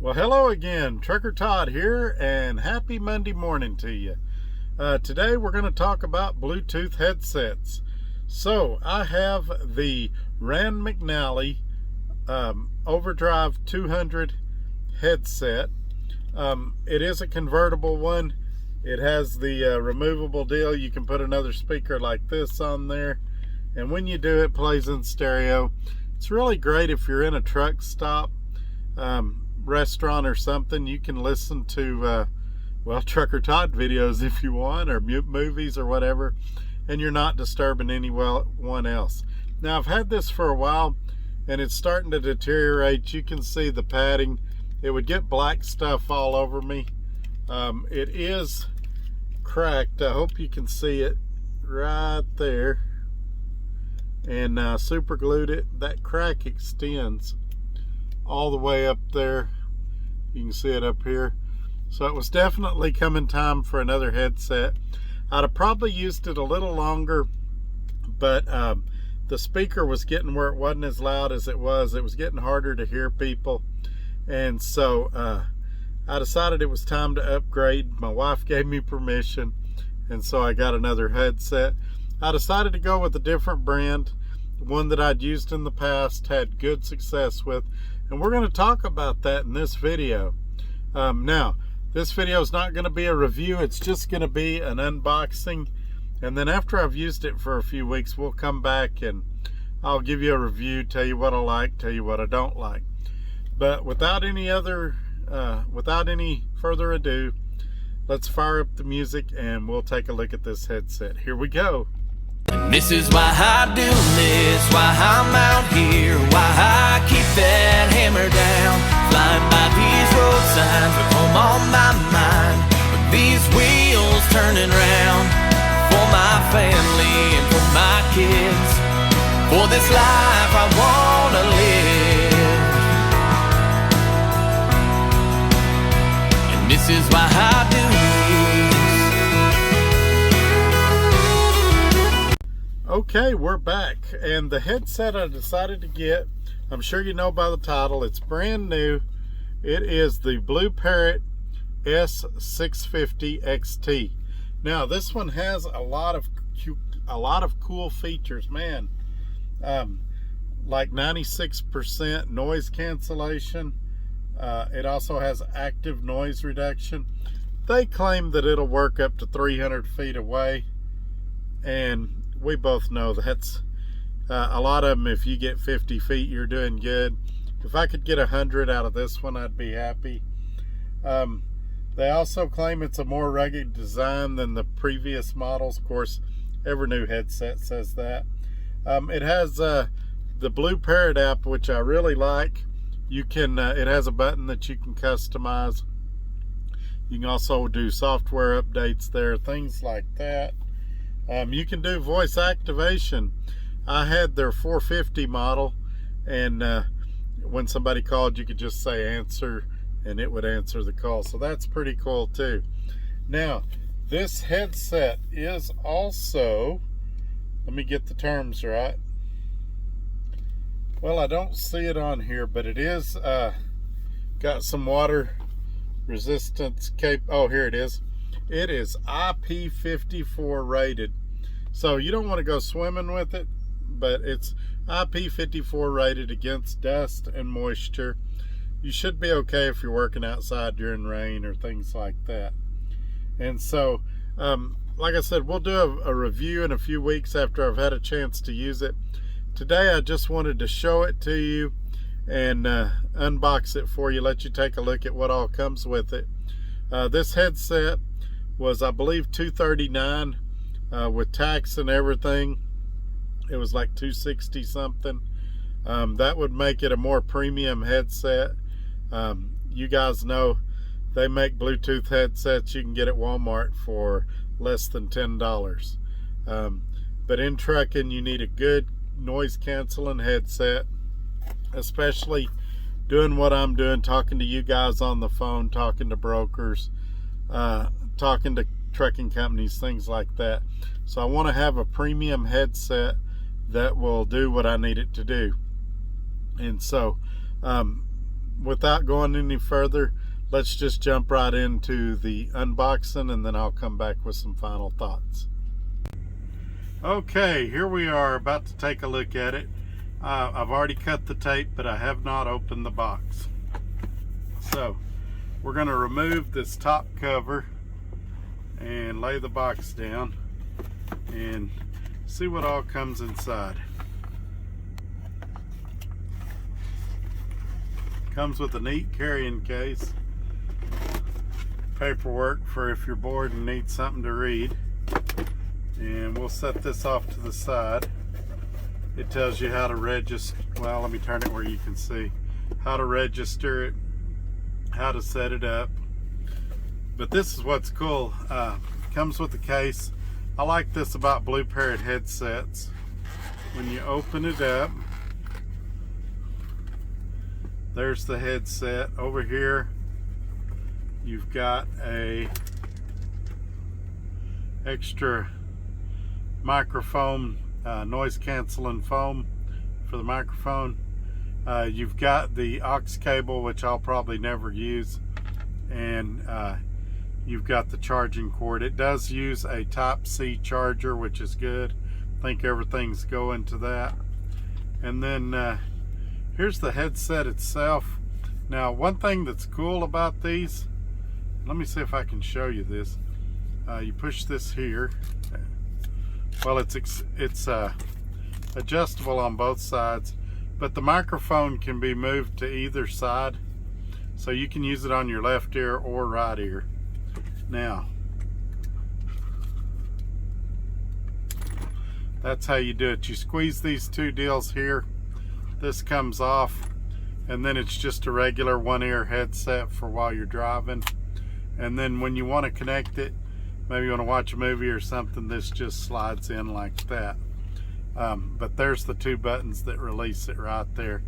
Well, hello again. Trucker Todd here, and happy Monday morning to you. Today we're going to talk about Bluetooth headsets. So I have the Rand McNally Overdrive 200 headset. It is a convertible one. It has the removable deal. You can put another speaker like this on there, and when you do, it plays in stereo. It's really great if you're in a truck stop, restaurant or something. You can listen to well, Trucker Todd videos if you want, or movies or whatever, and you're not disturbing anyone else. Now, I've had this for a while and it's starting to deteriorate. You can see the padding. It would get black stuff all over me. It is cracked. I hope you can see it right there, and super glued it. That crack extends all the way up there. You can see it up here. So it was definitely coming time for another headset. I'd have probably used it a little longer, but the speaker was getting where it wasn't as loud as it was. It was getting harder to hear people, and so I decided it was time to upgrade. My wife gave me permission, and so I got another headset. I decided to go with a different brand, one that I'd used in the past, had good success with, and we're going to talk about that in this video. Now, this video is not going to be a review. It's just going to be an unboxing, and then after I've used it for a few weeks, we'll come back and I'll give you a review, tell you what I like, tell you what I don't like. But without any further ado, let's fire up the music and we'll take a look at this headset. Here we go. And this is why I do this, why I'm out here, why I keep that hammer down, flying by these road signs with home on my mind, with these wheels turning round, for my family and for my kids, for this life I wanna live. And this is why I do this. Okay, we're back, and the headset I decided to get, I'm sure you know by the title, it's brand new. It is the Blue Parrot S650-XT. Now, this one has a lot of cool features, man. Like 96% noise cancellation. It also has active noise reduction. They claim that it'll work up to 300 feet away, and we both know that's a lot of them. If you get 50 feet, you're doing good. If I could get 100 out of this one, I'd be happy. They also claim it's a more rugged design than the previous models. Of course, every new headset says that. It has the Blue Parrot app, which I really like. You can it has a button that you can customize. You can also do software updates there, things like that. You can do voice activation. I had their 450 model, and when somebody called, you could just say answer and it would answer the call. So that's pretty cool too. Now, this headset is also, let me get the terms right. Well, I don't see it on here, but it is got some water resistance oh, here it is. It is IP54 rated. So you don't want to go swimming with it, but it's IP54 rated against dust and moisture. You should be okay if you're working outside during rain or things like that. And so, like I said, we'll do a review in a few weeks after I've had a chance to use it. Today, I just wanted to show it to you and unbox it for you, let you take a look at what all comes with it. This headset was, I believe, $239 with tax and everything. It was like $260 something. That would make it a more premium headset. You guys know they make Bluetooth headsets you can get at Walmart for less than $10. But in trucking, you need a good noise canceling headset, especially doing what I'm doing, talking to you guys on the phone, talking to brokers, talking to trucking companies, things like that. So I want to have a premium headset that will do what I need it to do. And so without going any further, let's just jump right into the unboxing, and then I'll come back with some final thoughts. Okay, here we are about to take a look at it. I've already cut the tape, but I have not opened the box. So we're going to remove this top cover and lay the box down and see what all comes inside. Comes with a neat carrying case, paperwork for if you're bored and need something to read, and we'll set this off to the side. It tells you how to register. Well, let me turn it where you can see how to register it, how to set it up. But this is what's cool. Comes with the case. I like this about Blue Parrot headsets. When you open it up, there's the headset. Over here you've got a extra microphone, noise canceling foam for the microphone. You've got the aux cable, which I'll probably never use, and you've got the charging cord. It does use a Type-C charger, which is good. I think everything's going to that. And then here's the headset itself. Now, one thing that's cool about these, let me see if I can show you this. You push this here. Well, it's adjustable on both sides, but the microphone can be moved to either side, so you can use it on your left ear or right ear. Now, that's how you do it. You squeeze these two deals here, this comes off, and then it's just a regular one-ear headset for while you're driving. And then when you want to connect it, maybe you want to watch a movie or something, this just slides in like that. But there's the two buttons that release it right there.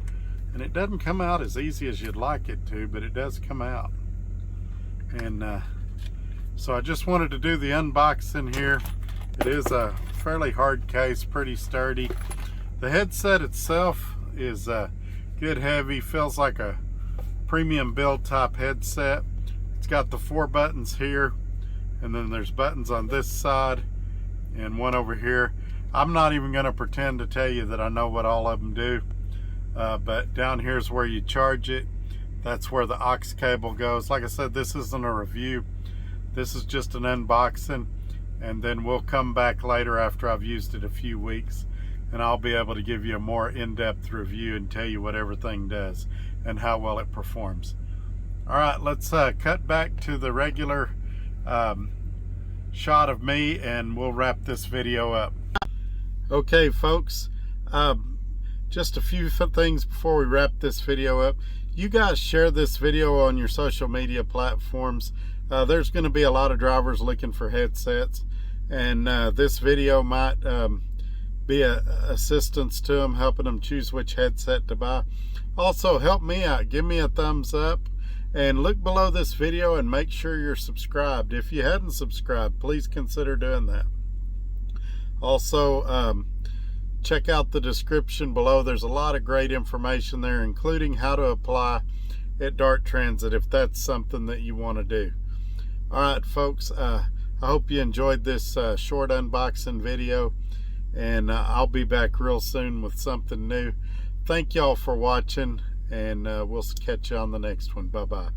And it doesn't come out as easy as you'd like it to, but it does come out. And so I just wanted to do the unboxing here. It is a fairly hard case, pretty sturdy. The headset itself is good heavy, feels like a premium build type headset. It's got the 4 buttons here, and then there's buttons on this side and one over here. I'm not even going to pretend to tell you that I know what all of them do, but down here is where you charge it. That's where the aux cable goes. Like I said, this isn't a review. This is just an unboxing, and then we'll come back later after I've used it a few weeks, and I'll be able to give you a more in-depth review and tell you what everything does and how well it performs. All right, let's cut back to the regular shot of me, and we'll wrap this video up. Okay, folks, just a few things before we wrap this video up. You guys share this video on your social media platforms. There's going to be a lot of drivers looking for headsets, and this video might be a assistance to them, helping them choose which headset to buy. Also, help me out. Give me a thumbs up, and look below this video and make sure you're subscribed. If you hadn't subscribed, please consider doing that. Also, check out the description below. There's a lot of great information there, including how to apply at Dart Transit if that's something that you want to do. All right, folks, I hope you enjoyed this short unboxing video, and I'll be back real soon with something new. Thank y'all for watching, and we'll catch you on the next one. Bye-bye.